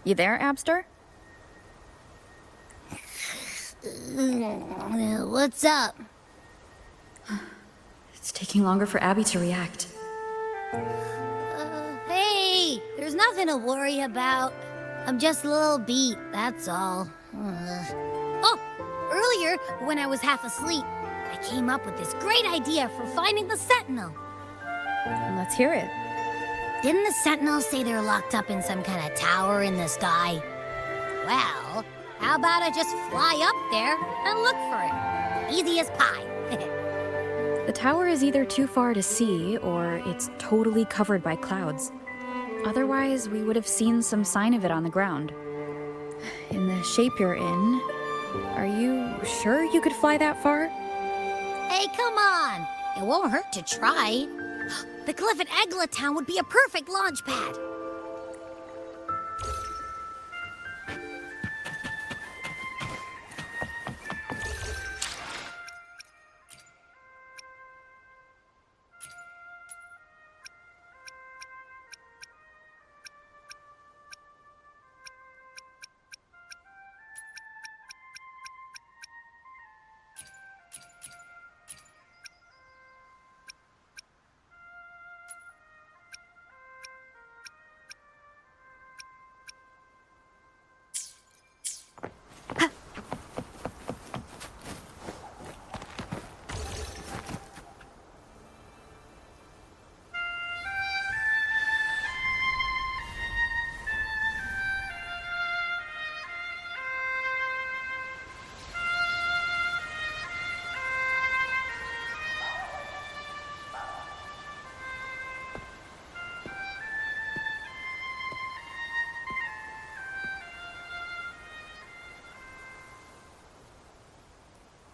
You there, Abster? What's up? It's taking longer for Abby to react. Hey, there's nothing to worry about. I'm just a little beat, that's all. Oh, earlier, when I was half asleep, I came up with this great idea for finding the Sentinel. Let's hear it. Didn't the Sentinels say they're locked up in some kind of tower in the sky? Well, how about I just fly up there and look for it? Easy as pie. The tower is either too far to see, or it's totally covered by clouds. Otherwise, we would have seen some sign of it on the ground. In the shape you're in, are you sure you could fly that far? Hey, come on! It won't hurt to try. The cliff at Egla Town would be a perfect launch pad.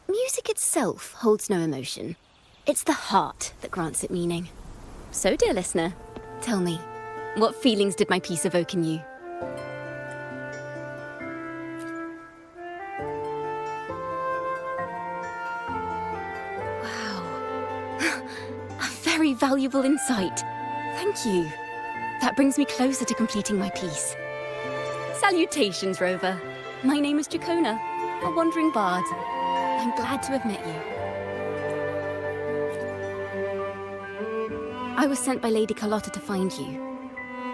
Music itself holds no emotion. It's the heart that grants it meaning. So, dear listener, tell me, what feelings did my piece evoke in you? Wow. A very valuable insight. Thank you. That brings me closer to completing my piece. Salutations, Rover. My name is Ciaccona, a wandering bard. I'm glad to have met you. I was sent by Lady Carlotta to find you.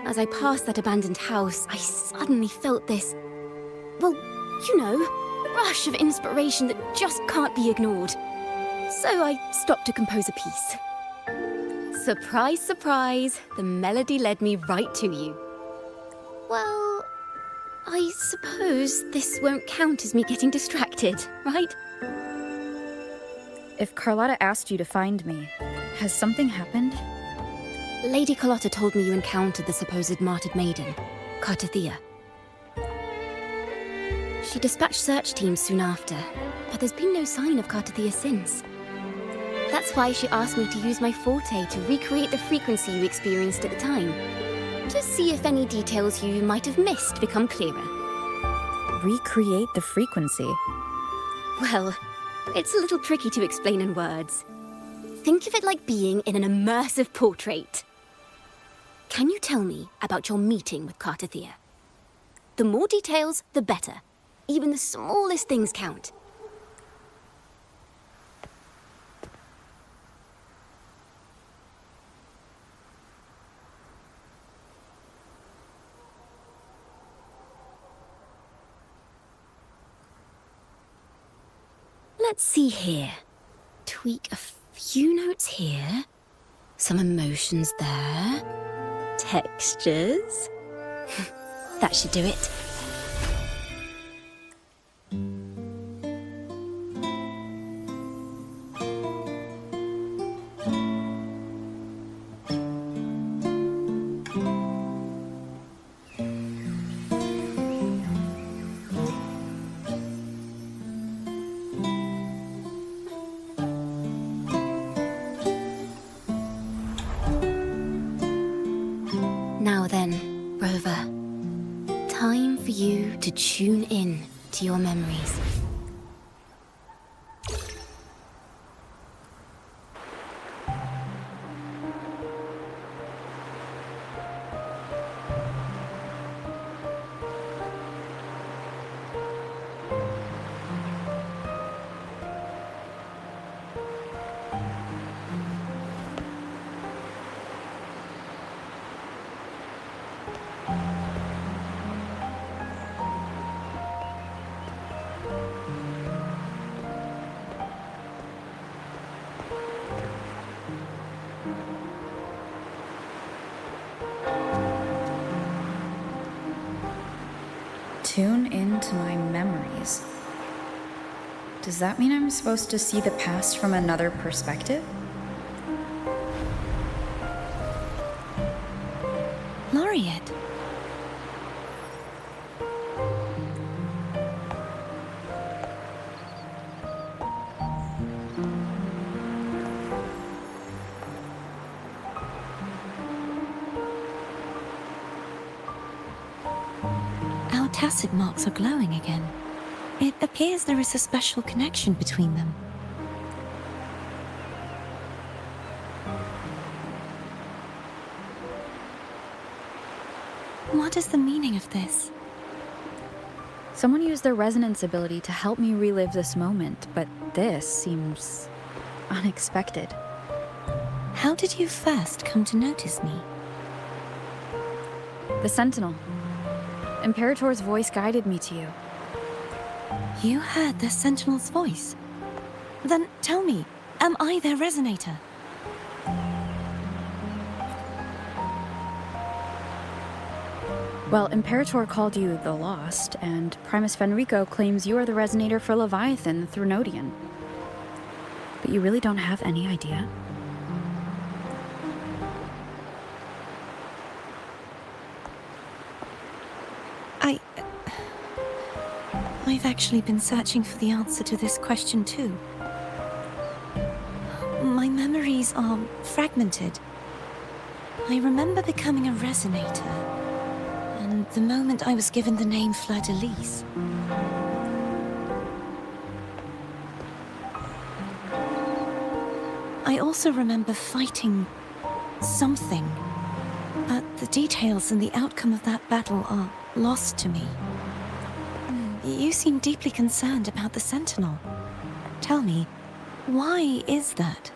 As I passed that abandoned house, I suddenly felt this, well, you know, rush of inspiration that just can't be ignored. So I stopped to compose a piece. Surprise, surprise, the melody led me right to you. Well, I suppose this won't count as me getting distracted, right? If Carlotta asked you to find me, has something happened? Lady Carlotta told me you encountered the supposed martyred Maiden, Cartethyia. She dispatched search teams soon after, but there's been no sign of Cartethyia since. That's why she asked me to use my forte to recreate the frequency you experienced at the time, to see if any details you might have missed become clearer. Recreate the frequency? Well, it's a little tricky to explain in words. Think of it like being in an immersive portrait. Can you tell me about your meeting with Cartethyia? The more details, the better. Even the smallest things count. Let's see here. Tweak a few notes here. Some emotions there. Textures. That should do it. Now then, Rover, time for you to tune in to your memories. Tune into my memories. Does that mean I'm supposed to see the past from another perspective? Laureate. Our tacit marks are glowing again. It appears there is a special connection between them. What is the meaning of this? Someone used their resonance ability to help me relive this moment, but this seems unexpected. How did you first come to notice me? The Sentinel. Imperator's voice guided me to you. You heard the Sentinel's voice? Then tell me, am I their resonator? Well, Imperator called you the Lost, and Primus Fenrico claims you are the resonator for Leviathan, the Threnodian. But you really don't have any idea? I've actually been searching for the answer to this question too. My memories are fragmented. I remember becoming a resonator, and the moment I was given the name Fleur-de-Lis. I also remember fighting something, but the details and the outcome of that battle are lost to me. You seem deeply concerned about the Sentinel. Tell me, why is that?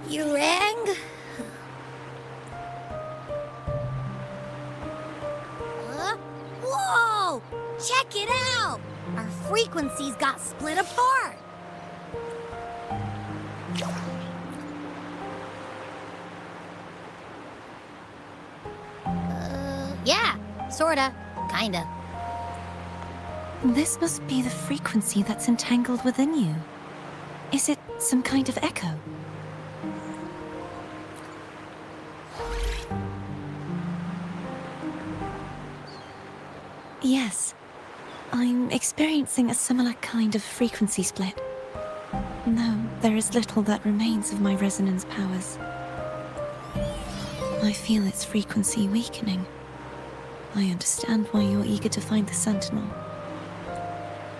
You rang? Whoa! Check it out! Our frequencies got split apart! Yeah, sorta. Kinda. This must be the frequency that's entangled within you. Is it some kind of echo? Yes. I'm experiencing a similar kind of frequency split. No, there is little that remains of my resonance powers. I feel its frequency weakening. I understand why you're eager to find the Sentinel.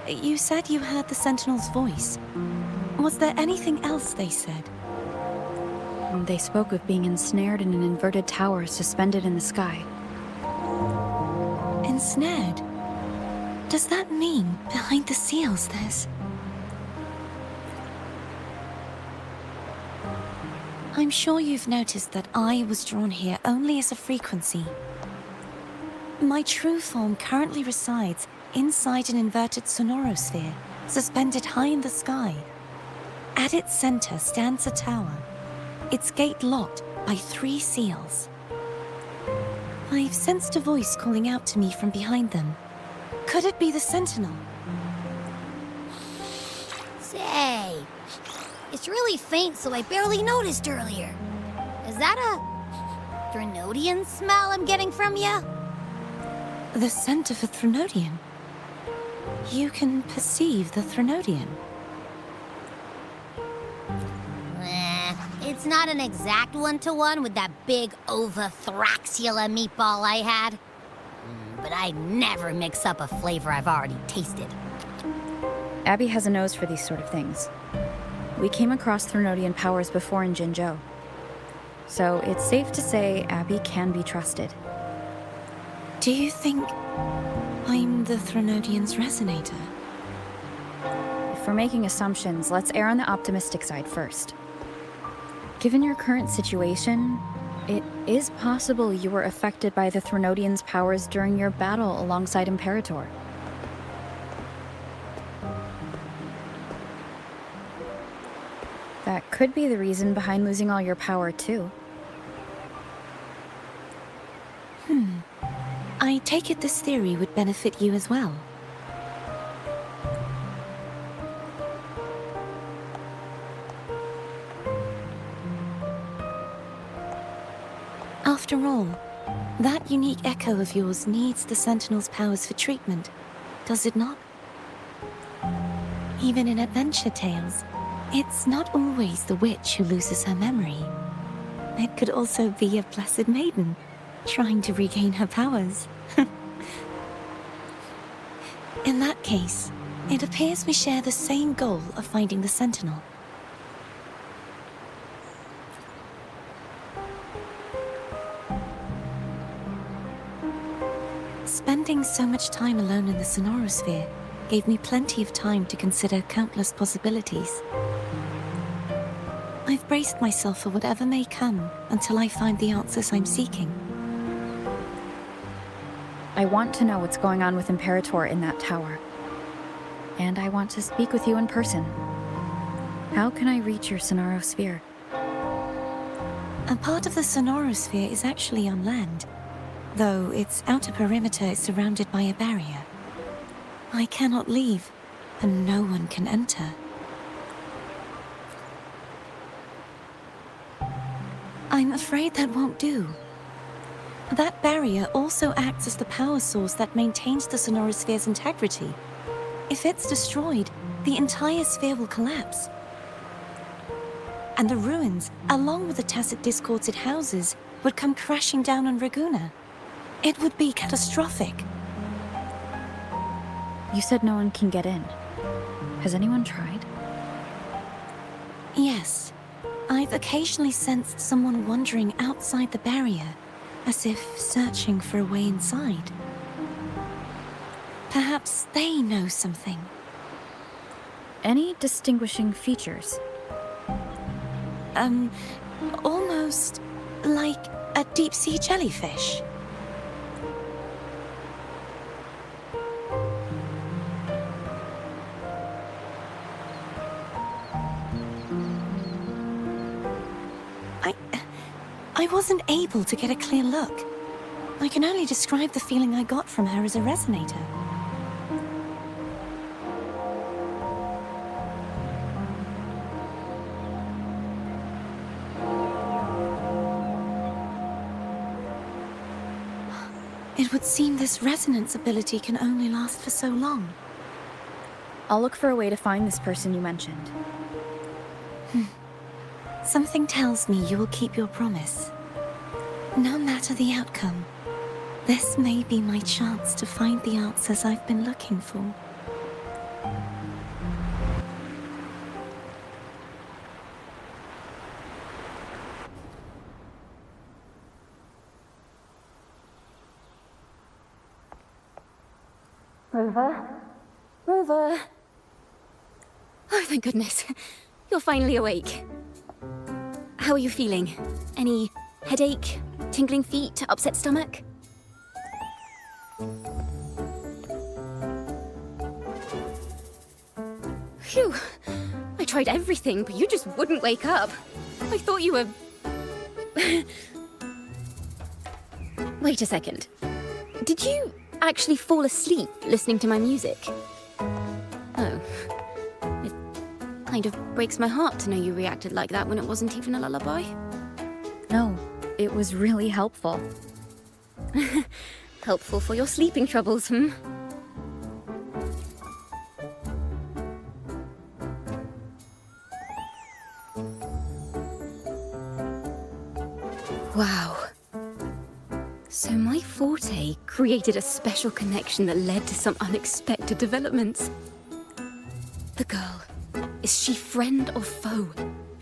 You said you heard the Sentinel's voice. Was there anything else they said? They spoke of being ensnared in an inverted tower suspended in the sky. Ensnared? Does that mean behind the seals there's... I'm sure you've noticed that I was drawn here only as a frequency. My true form currently resides inside an inverted Sonoro Sphere, suspended high in the sky. At its center stands a tower, its gate locked by 3 seals. I've sensed a voice calling out to me from behind them. Could it be the Sentinel? Say, it's really faint, so I barely noticed earlier. Is that a Threnodian smell I'm getting from you? The scent of a Threnodian? You can perceive the Threnodian? It's not an exact one-to-one with that big Ovathraxula meatball I had. But I'd never mix up a flavor I've already tasted. Abby has a nose for these sort of things. We came across Threnodian powers before in Jinzhou. So it's safe to say Abby can be trusted. Do you think I'm the Threnodian's resonator? If we're making assumptions, let's err on the optimistic side first. Given your current situation, it is possible you were affected by the Threnodian's powers during your battle alongside Imperator. That could be the reason behind losing all your power, too. I take it this theory would benefit you as well. After all, that unique echo of yours needs the Sentinel's powers for treatment, does it not? Even in adventure tales, it's not always the witch who loses her memory. It could also be a blessed maiden, trying to regain her powers. In that case, it appears we share the same goal of finding the Sentinel. Spending so much time alone in the Sonoro Sphere gave me plenty of time to consider countless possibilities. I've braced myself for whatever may come until I find the answers I'm seeking. I want to know what's going on with Imperator in that tower. And I want to speak with you in person. How can I reach your Sonoro Sphere? A part of the Sonoro Sphere is actually on land, though its outer perimeter is surrounded by a barrier. I cannot leave, and no one can enter. I'm afraid that won't do. That barrier also acts as the power source that maintains the Sonoro Sphere's integrity. If it's destroyed, the entire sphere will collapse. And the ruins, along with the tacit discords it houses, would come crashing down on Raguna. It would be catastrophic. You said no one can get in. Has anyone tried? Yes. I've occasionally sensed someone wandering outside the barrier, as if searching for a way inside. Perhaps they know something. Any distinguishing features? Almost like a deep-sea jellyfish. I wasn't able to get a clear look. I can only describe the feeling I got from her as a resonator. It would seem this resonance ability can only last for so long. I'll look for a way to find this person you mentioned. Something tells me you will keep your promise. No matter the outcome, this may be my chance to find the answers I've been looking for. Rover? Rover! Oh, thank goodness. You're finally awake. How are you feeling? Any headache, tingling feet, upset stomach? Phew. I tried everything, but you just wouldn't wake up. I thought you were... Wait a second. Did you actually fall asleep listening to my music? Oh. It kind of breaks my heart to know you reacted like that when it wasn't even a lullaby. No, it was really helpful. Helpful for your sleeping troubles, hmm? Wow. So my forte created a special connection that led to some unexpected developments. The girl, is she friend or foe?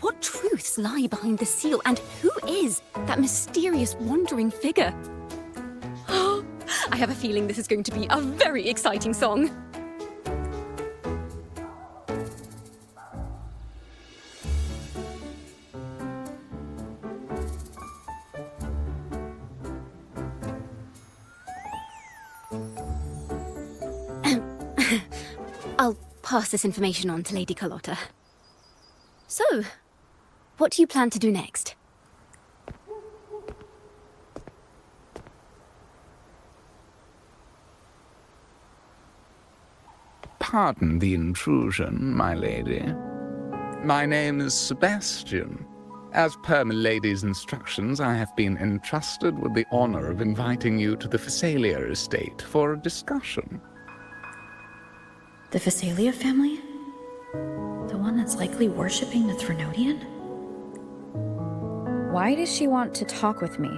What truths lie behind the seal, and who is that mysterious wandering figure? I have a feeling this is going to be a very exciting song. I'll pass this information on to Lady Carlotta. So, What do you plan to do next? Pardon the intrusion, my lady. My name is Sebastian. As per milady's instructions, I have been entrusted with the honor of inviting you to the Fisalia Estate for a discussion. The Fisalia family? The one that's likely worshipping the Threnodian? Why does she want to talk with me?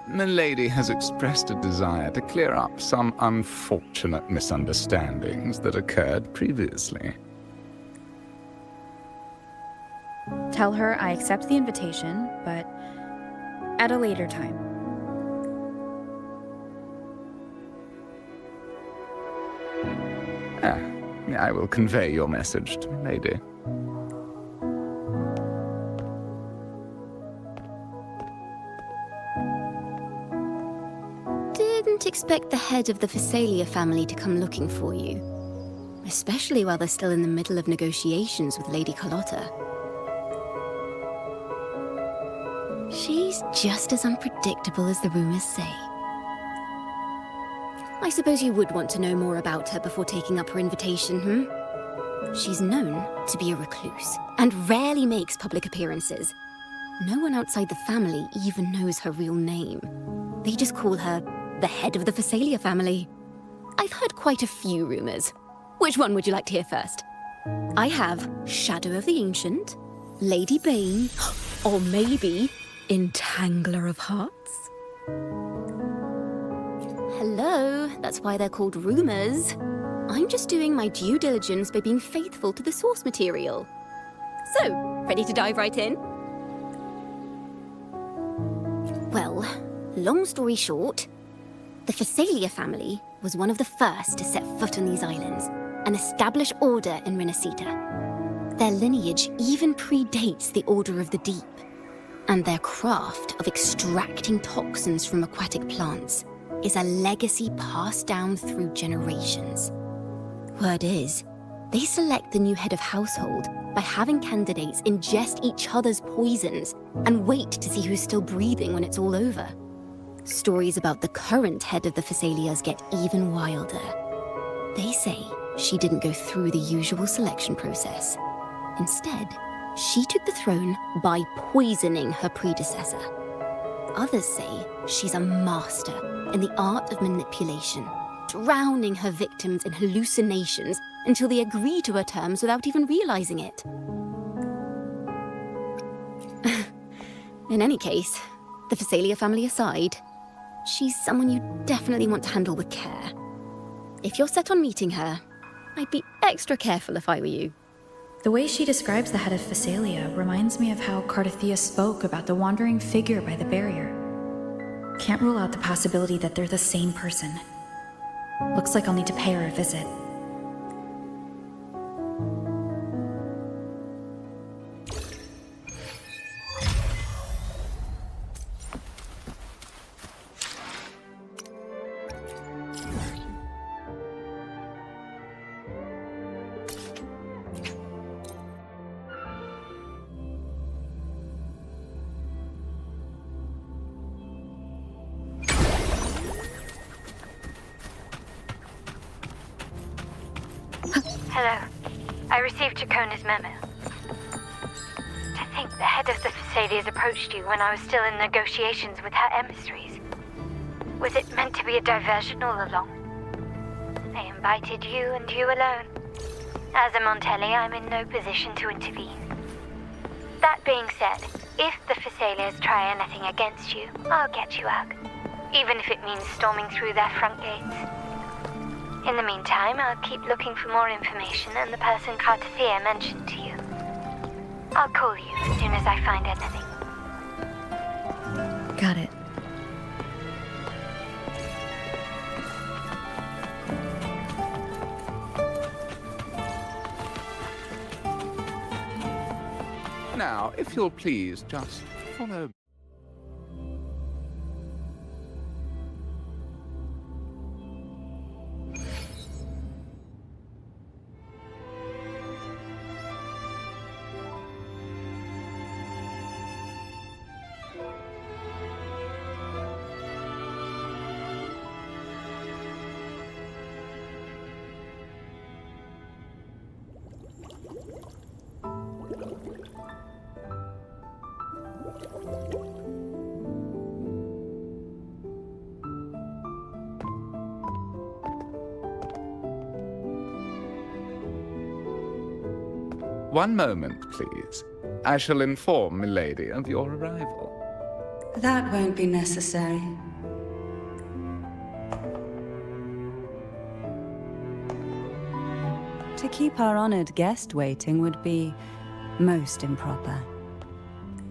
Milady has expressed a desire to clear up some unfortunate misunderstandings that occurred previously. Tell her I accept the invitation, but at a later time. I will convey your message to Milady. Didn't expect the head of the Fisalia family to come looking for you. Especially while they're still in the middle of negotiations with Lady Carlotta. She's just as unpredictable as the rumors say. I suppose you would want to know more about her before taking up her invitation, She's known to be a recluse, and rarely makes public appearances. No one outside the family even knows her real name. They just call her the head of the Fisalia family. I've heard quite a few rumors. Which one would you like to hear first? I have Shadow of the Ancient, Lady Bane, or maybe Entangler of Hearts? Hello, that's why they're called rumors. I'm just doing my due diligence by being faithful to the source material. So, ready to dive right in? Well, long story short, the Fisalia family was one of the first to set foot on these islands and establish order in Renacita. Their lineage even predates the Order of the Deep, and their craft of extracting toxins from aquatic plants is a legacy passed down through generations. Word is, they select the new head of household by having candidates ingest each other's poisons and wait to see who's still breathing when it's all over. Stories about the current head of the Fisalias get even wilder. They say she didn't go through the usual selection process. Instead, she took the throne by poisoning her predecessor. Others say she's a master in the art of manipulation, drowning her victims in hallucinations until they agree to her terms without even realizing it. In any case, the Fisalia family aside, she's someone you definitely want to handle with care. If you're set on meeting her, I'd be extra careful if I were you. The way she describes the head of Fisalia reminds me of how Cartethyia spoke about the wandering figure by the barrier. Can't rule out the possibility that they're the same person. Looks like I'll need to pay her a visit. Hello. I received Ciaccona's memo. To think the head of the Fisalias approached you when I was still in negotiations with her emissaries. Was it meant to be a diversion all along? They invited you and you alone. As a Montelli, I'm in no position to intervene. That being said, if the Fisalias try anything against you, I'll get you out. Even if it means storming through their front gates. In the meantime, I'll keep looking for more information and the person Cartethyia mentioned to you. I'll call you as soon as I find anything. Got it. Now, if you'll please just follow. One moment, please. I shall inform Milady of your arrival. That won't be necessary. To keep our honored guest waiting would be most improper.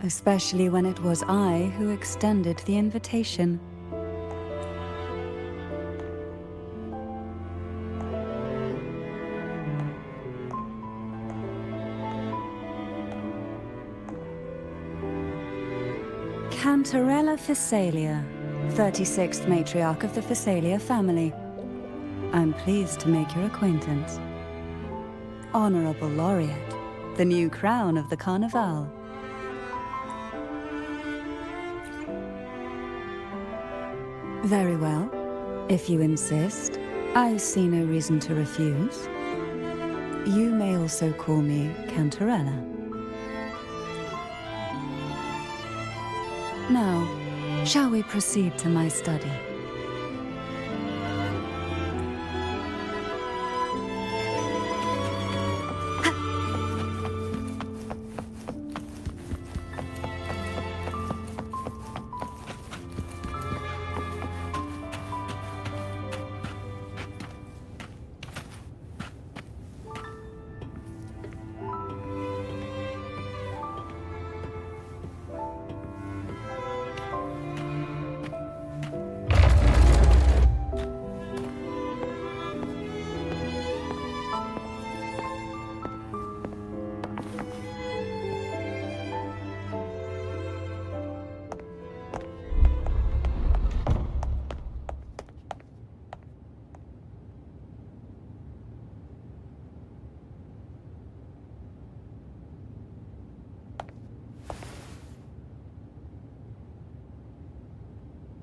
Especially when it was I who extended the invitation. Cantarella Fisalia, 36th matriarch of the Fisalia family. I'm pleased to make your acquaintance. Honorable Laureate, the new crown of the Carnival. Very well. If you insist, I see no reason to refuse. You may also call me Cantarella. Now, shall we proceed to my study?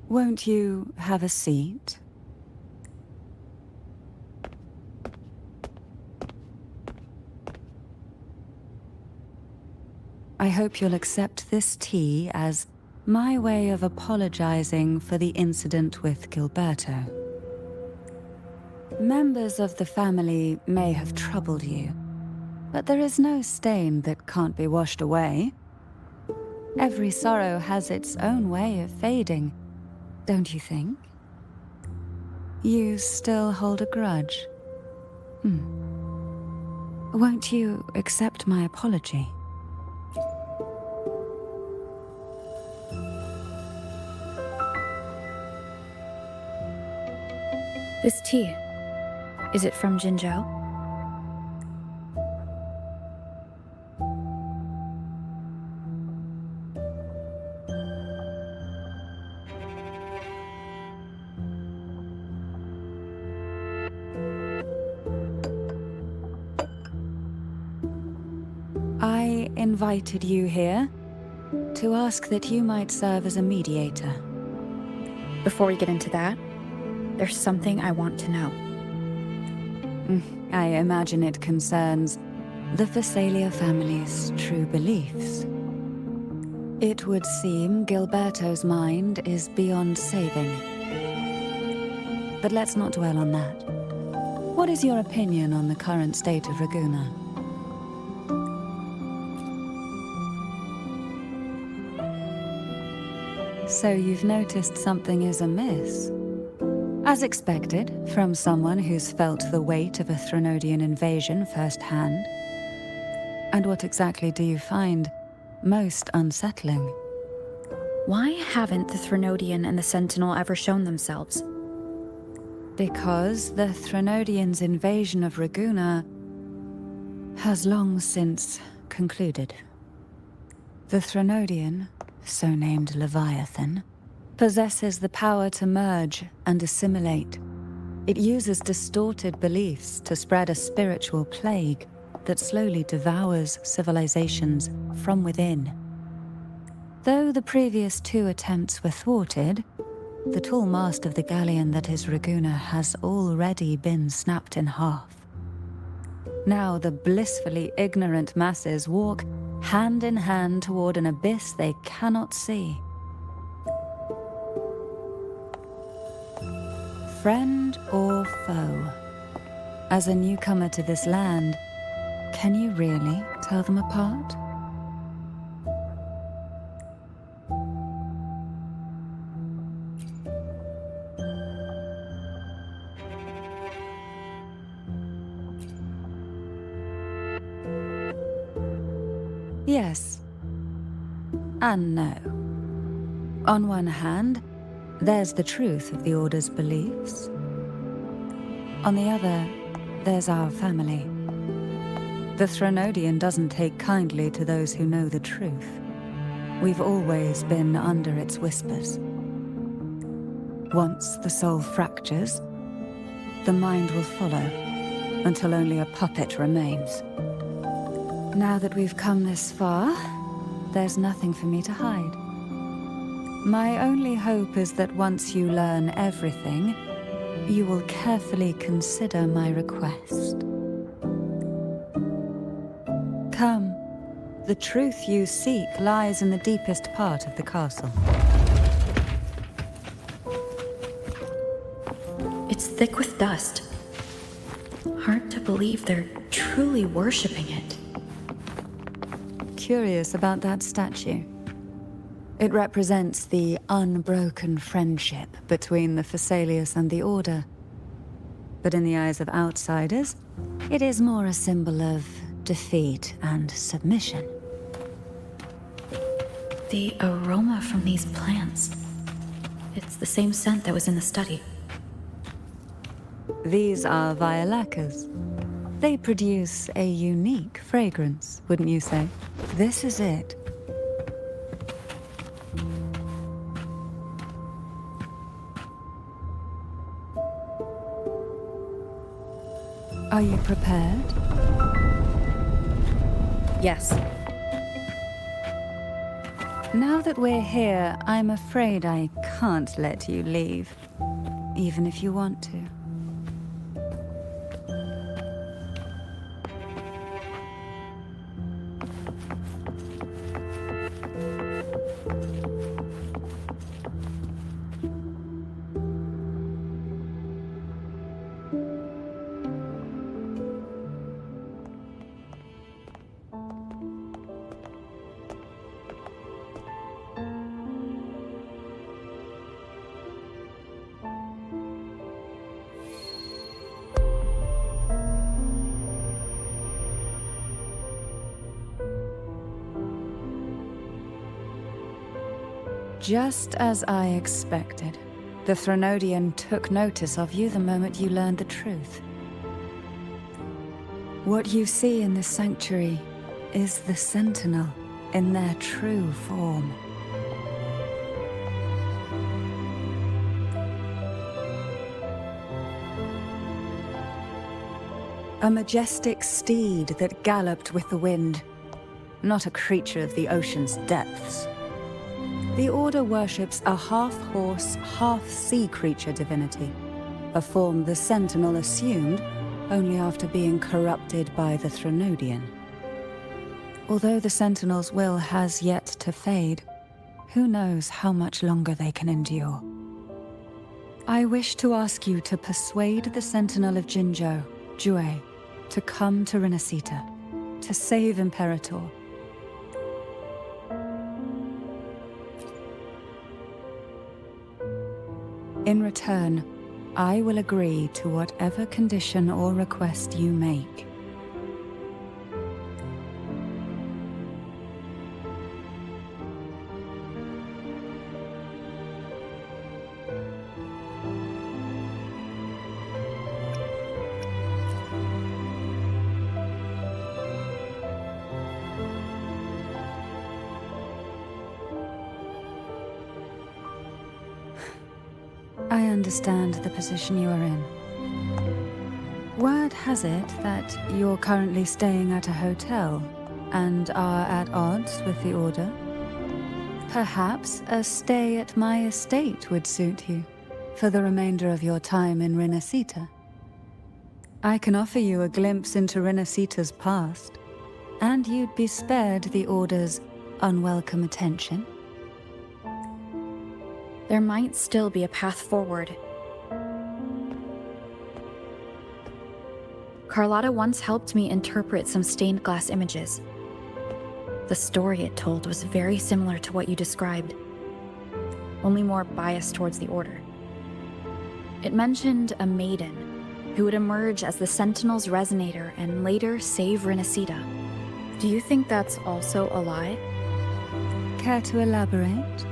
Won't you have a seat? I hope you'll accept this tea as my way of apologizing for the incident with Gilberto. Members of the family may have troubled you, but there is no stain that can't be washed away. Every sorrow has its own way of fading, don't you think? You still hold a grudge? Won't you accept my apology? This tea, is it from Jinzhou? I invited you here to ask that you might serve as a mediator. Before we get into that, there's something I want to know. I imagine it concerns the Fisalia family's true beliefs. It would seem Gilberto's mind is beyond saving. But let's not dwell on that. What is your opinion on the current state of Ragusa? So you've noticed something is amiss? As expected, from someone who's felt the weight of a Threnodian invasion firsthand. And what exactly do you find most unsettling? Why haven't the Threnodian and the Sentinel ever shown themselves? Because the Threnodians' invasion of Ragusa has long since concluded. The Threnodian, so named Leviathan, possesses the power to merge and assimilate. It uses distorted beliefs to spread a spiritual plague that slowly devours civilizations from within. Though the previous two attempts were thwarted, the tall mast of the galleon that is Ragusa has already been snapped in half. Now the blissfully ignorant masses walk hand in hand toward an abyss they cannot see. Friend or foe? As a newcomer to this land, can you really tell them apart? Yes. And no. On one hand, there's the truth of the Order's beliefs. On the other, there's our family. The Threnodian doesn't take kindly to those who know the truth. We've always been under its whispers. Once the soul fractures, the mind will follow, until only a puppet remains. Now that we've come this far, there's nothing for me to hide. My only hope is that once you learn everything, you will carefully consider my request. Come. The truth you seek lies in the deepest part of the castle. It's thick with dust. Hard to believe they're truly worshipping it. Curious about that statue. It represents the unbroken friendship between the Fisalias and the Order. But in the eyes of outsiders, it is more a symbol of defeat and submission. The aroma from these plants. It's the same scent that was in the study. These are violacas. They produce a unique fragrance, wouldn't you say? This is it. Are you prepared? Yes. Now that we're here, I'm afraid I can't let you leave, even if you want to. Just as I expected. The Threnodian took notice of you the moment you learned the truth. What you see in this sanctuary is the Sentinel in their true form. A majestic steed that galloped with the wind, not a creature of the ocean's depths. The Order worships a half-horse, half-sea creature divinity, a form the Sentinel assumed only after being corrupted by the Threnodian. Although the Sentinel's will has yet to fade, who knows how much longer they can endure. I wish to ask you to persuade the Sentinel of Jinzhou, Jue, to come to Renacita, to save Imperator. In return, I will agree to whatever condition or request you make. I understand the position you are in. Word has it that you're currently staying at a hotel and are at odds with the Order. Perhaps a stay at my estate would suit you for the remainder of your time in Renacita. I can offer you a glimpse into Renacita's past and you'd be spared the Order's unwelcome attention. There might still be a path forward. Carlotta once helped me interpret some stained glass images. The story it told was very similar to what you described, only more biased towards the Order. It mentioned a maiden who would emerge as the Sentinel's resonator and later save Renacida. Do you think that's also a lie? Care to elaborate?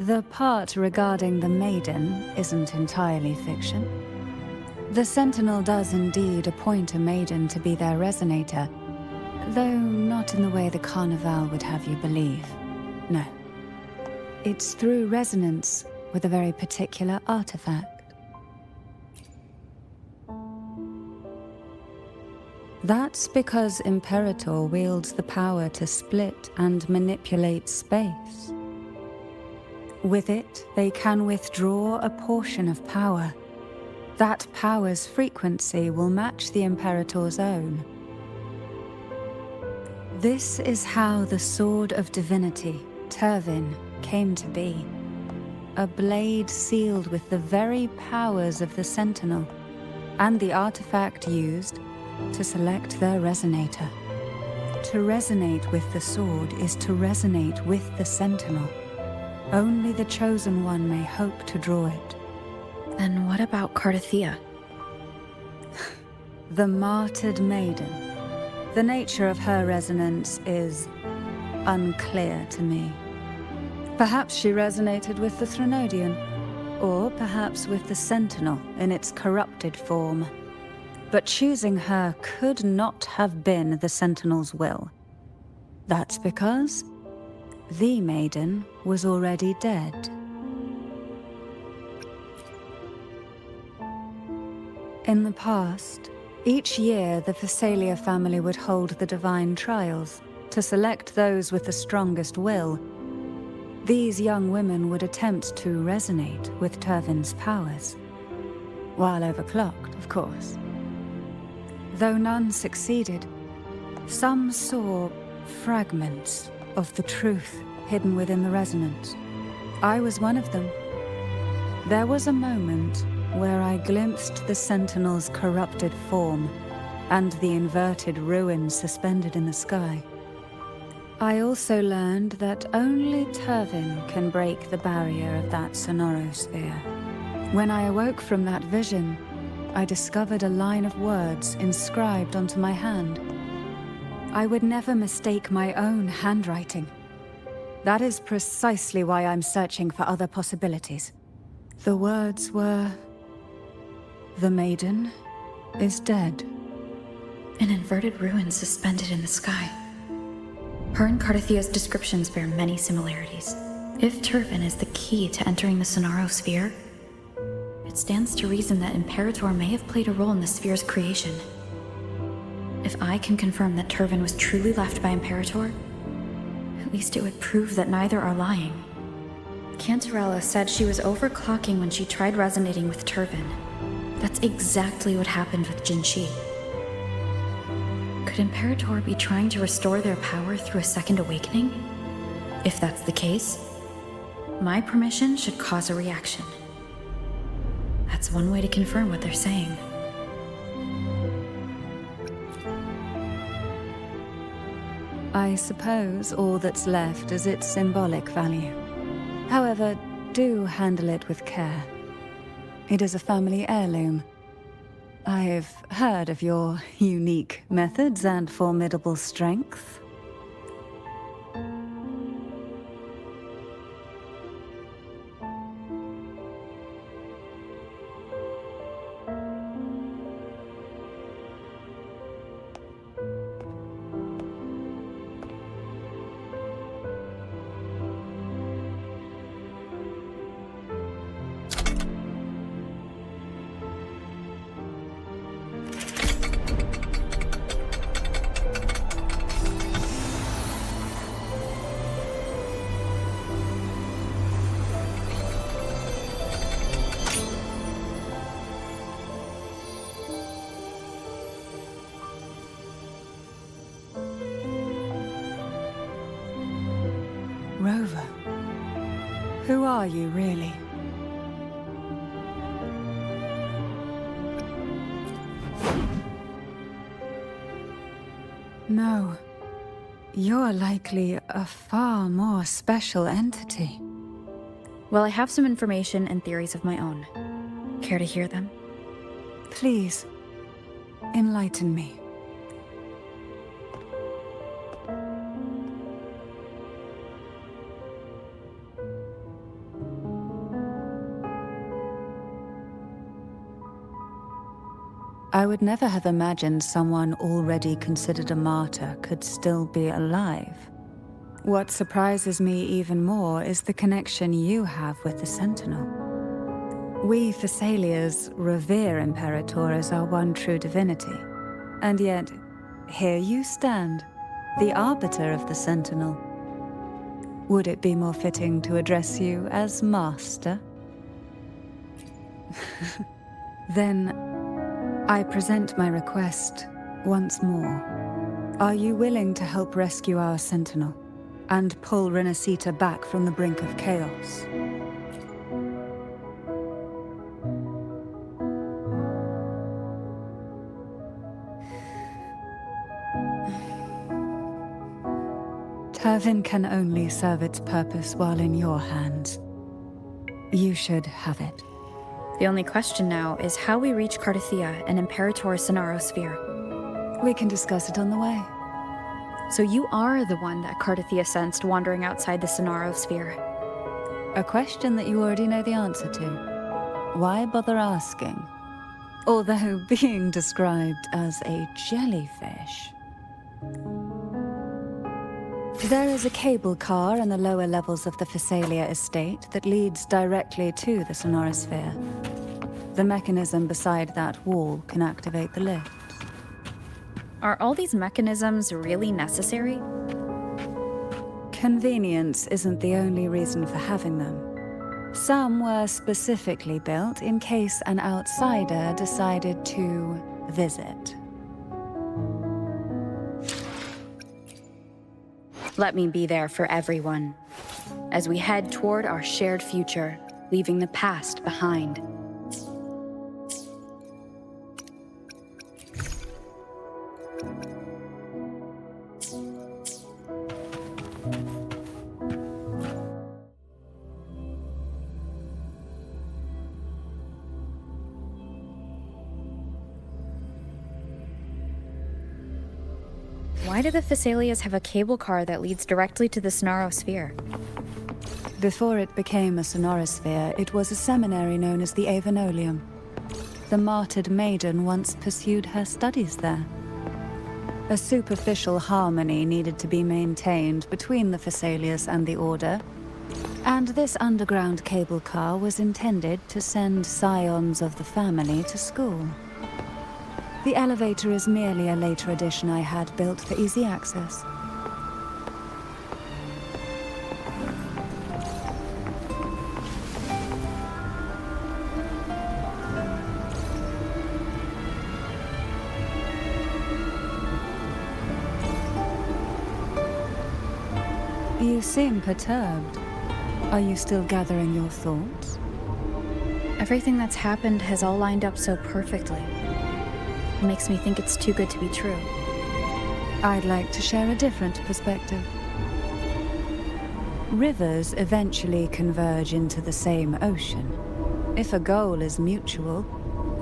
The part regarding the Maiden isn't entirely fiction. The Sentinel does indeed appoint a Maiden to be their resonator, though not in the way the Carnival would have you believe. No. It's through resonance with a very particular artifact. That's because Imperator wields the power to split and manipulate space. With it, they can withdraw a portion of power. That power's frequency will match the Imperator's own. This is how the Sword of Divinity, Tyrvine, came to be. A blade sealed with the very powers of the Sentinel, and the artifact used to select their resonator. To resonate with the sword is to resonate with the Sentinel. Only the Chosen One may hope to draw it. Then what about Cartethyia? The martyred maiden. The nature of her resonance is unclear to me. Perhaps she resonated with the Threnodian, or perhaps with the Sentinel in its corrupted form. But choosing her could not have been the Sentinel's will. That's because the Maiden was already dead. In the past, each year the Fisalia family would hold the divine trials to select those with the strongest will. These young women would attempt to resonate with Tyrvine's powers, while overclocked, of course. Though none succeeded, some saw fragments of the truth hidden within the resonance. I was one of them. There was a moment where I glimpsed the Sentinel's corrupted form and the inverted ruins suspended in the sky. I also learned that only Tyrvine can break the barrier of that Sonoro Sphere. When I awoke from that vision, I discovered a line of words inscribed onto my hand. I would never mistake my own handwriting. That is precisely why I'm searching for other possibilities. The words were, "The Maiden is dead." An inverted ruin suspended in the sky. Her and Cartethia's descriptions bear many similarities. If Tyrvine is the key to entering the Sonoro Sphere, it stands to reason that Imperator may have played a role in the sphere's creation. If I can confirm that Tyrvine was truly left by Imperator, at least it would prove that neither are lying. Cantarella said she was overclocking when she tried resonating with Tyrvine. That's exactly what happened with Jinshi. Could Imperator be trying to restore their power through a second awakening? If that's the case, my permission should cause a reaction. That's one way to confirm what they're saying. I suppose all that's left is its symbolic value. However, do handle it with care. It is a family heirloom. I've heard of your unique methods and formidable strength. Who are you, really? No. You're likely a far more special entity. Well, I have some information and theories of my own. Care to hear them? Please, enlighten me. I would never have imagined someone already considered a martyr could still be alive. What surprises me even more is the connection you have with the Sentinel. We Fisalias revere Imperator as our one true divinity. And yet, here you stand, the arbiter of the Sentinel. Would it be more fitting to address you as Master? Then, I present my request once more. Are you willing to help rescue our Sentinel and pull Renacita back from the brink of chaos? Tyrvine can only serve its purpose while in your hands. You should have it. The only question now is how we reach Cartethyia and Imperator's Sonoro Sphere. We can discuss it on the way. So you are the one that Cartethyia sensed wandering outside the Sonoro Sphere. A question that you already know the answer to. Why bother asking? Although being described as a jellyfish. There is a cable car in the lower levels of the Fisalia Estate that leads directly to the Sonoro Sphere. The mechanism beside that wall can activate the lift. Are all these mechanisms really necessary? Convenience isn't the only reason for having them. Some were specifically built in case an outsider decided to visit. Let me be there for everyone, as we head toward our shared future, leaving the past behind. Why do the Fisalias have a cable car that leads directly to the Sonoro Sphere? Before it became a Sonoro Sphere, it was a seminary known as the Avinoleum. The martyred Maiden once pursued her studies there. A superficial harmony needed to be maintained between the Fisalias and the Order, and this underground cable car was intended to send scions of the family to school. The elevator is merely a later addition I had built for easy access. You seem perturbed. Are you still gathering your thoughts? Everything that's happened has all lined up so perfectly. It makes me think it's too good to be true. I'd like to share a different perspective. Rivers eventually converge into the same ocean. If a goal is mutual,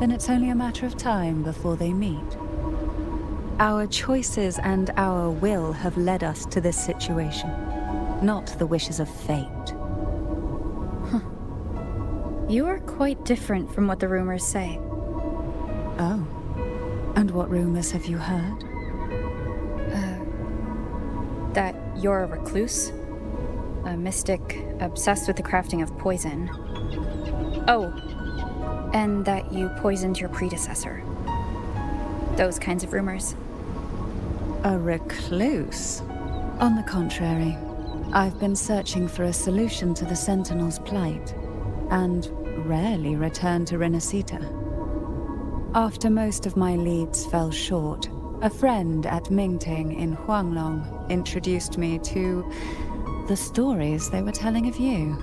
then it's only a matter of time before they meet. Our choices and our will have led us to this situation, not the wishes of fate. You are quite different from what the rumors say. Oh. And what rumors have you heard? That you're a recluse, a mystic obsessed with the crafting of poison. Oh, and that you poisoned your predecessor. Those kinds of rumors. A recluse? On the contrary, I've been searching for a solution to the Sentinel's plight, and rarely return to Renacita. After most of my leads fell short, a friend at Mingting in Huanglong introduced me to the stories they were telling of you.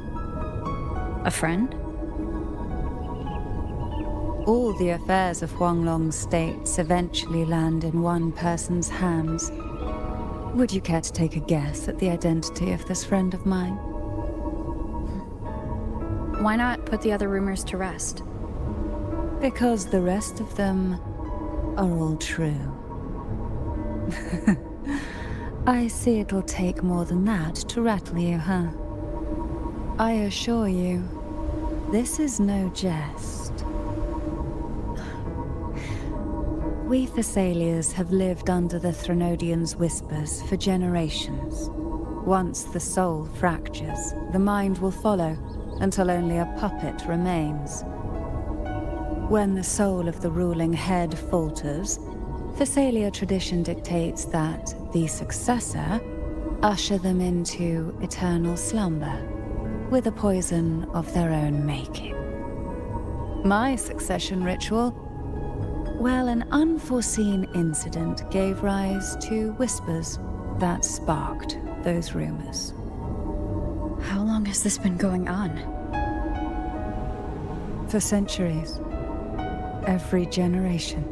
A friend? All the affairs of Huanglong's states eventually land in one person's hands. Would you care to take a guess at the identity of this friend of mine? Why not put the other rumors to rest? Because the rest of them are all true. I see it'll take more than that to rattle you, huh? I assure you, this is no jest. We Fisalias have lived under the Threnodians' whispers for generations. Once the soul fractures, the mind will follow, until only a puppet remains. When the soul of the ruling head falters, Fisalia tradition dictates that the successor usher them into eternal slumber, with a poison of their own making. My succession ritual? Well, an unforeseen incident gave rise to whispers that sparked those rumors. How long has this been going on? For centuries. Every generation.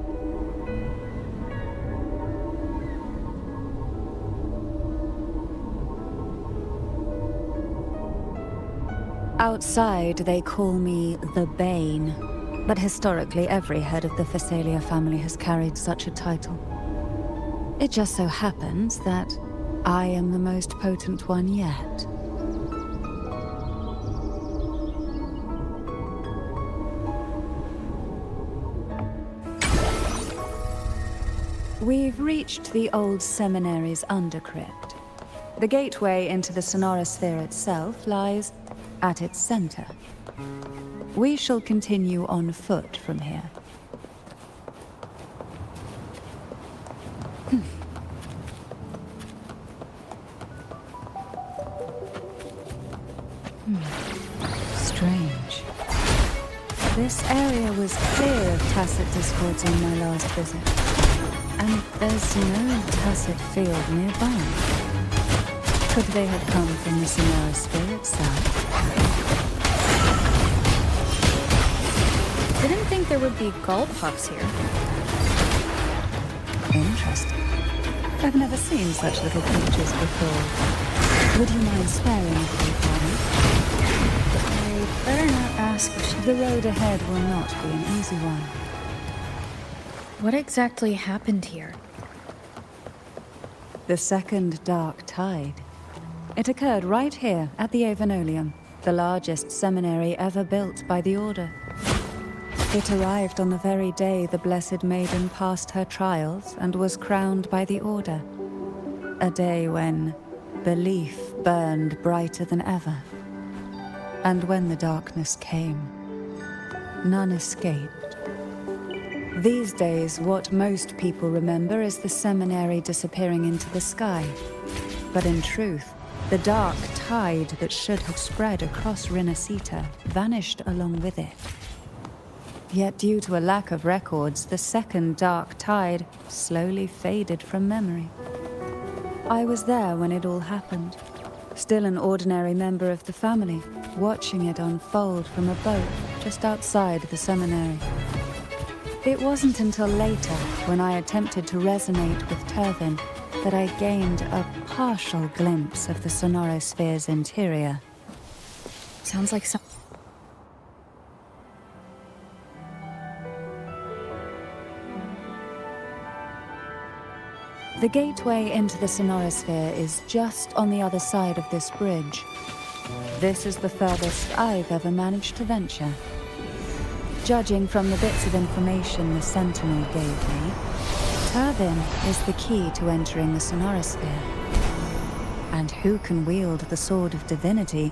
Outside, they call me the Bane, but historically every head of the Fisalia family has carried such a title. It just so happens that I am the most potent one yet. We've reached the old seminary's undercrypt. The gateway into the Sonoro Sphere itself lies at its center. We shall continue on foot from here. Strange. This area was clear of tacit discords on my last visit. And there's no tacit field nearby. Could they have come from the Sonoro Sphere itself? Didn't think there would be gull puffs here. Interesting. I've never seen such little creatures before. Would you mind sparing a few for me? I better not ask if she... The road ahead will not be an easy one. What exactly happened here? The second dark tide. It occurred right here at the Avinoleum, the largest seminary ever built by the Order. It arrived on the very day the Blessed Maiden passed her trials and was crowned by the Order. A day when belief burned brighter than ever. And when the darkness came, none escaped. These days, what most people remember is the seminary disappearing into the sky. But in truth, the dark tide that should have spread across Rinascita vanished along with it. Yet due to a lack of records, the second dark tide slowly faded from memory. I was there when it all happened, still an ordinary member of the family, watching it unfold from a boat just outside the seminary. It wasn't until later, when I attempted to resonate with Tyrvine, that I gained a partial glimpse of the Sonoro Sphere's interior. Sounds like some... The gateway into the Sonoro Sphere is just on the other side of this bridge. This is the furthest I've ever managed to venture. Judging from the bits of information the Sentinel gave me, Tyrvine is the key to entering the Sonoro Sphere. And who can wield the Sword of Divinity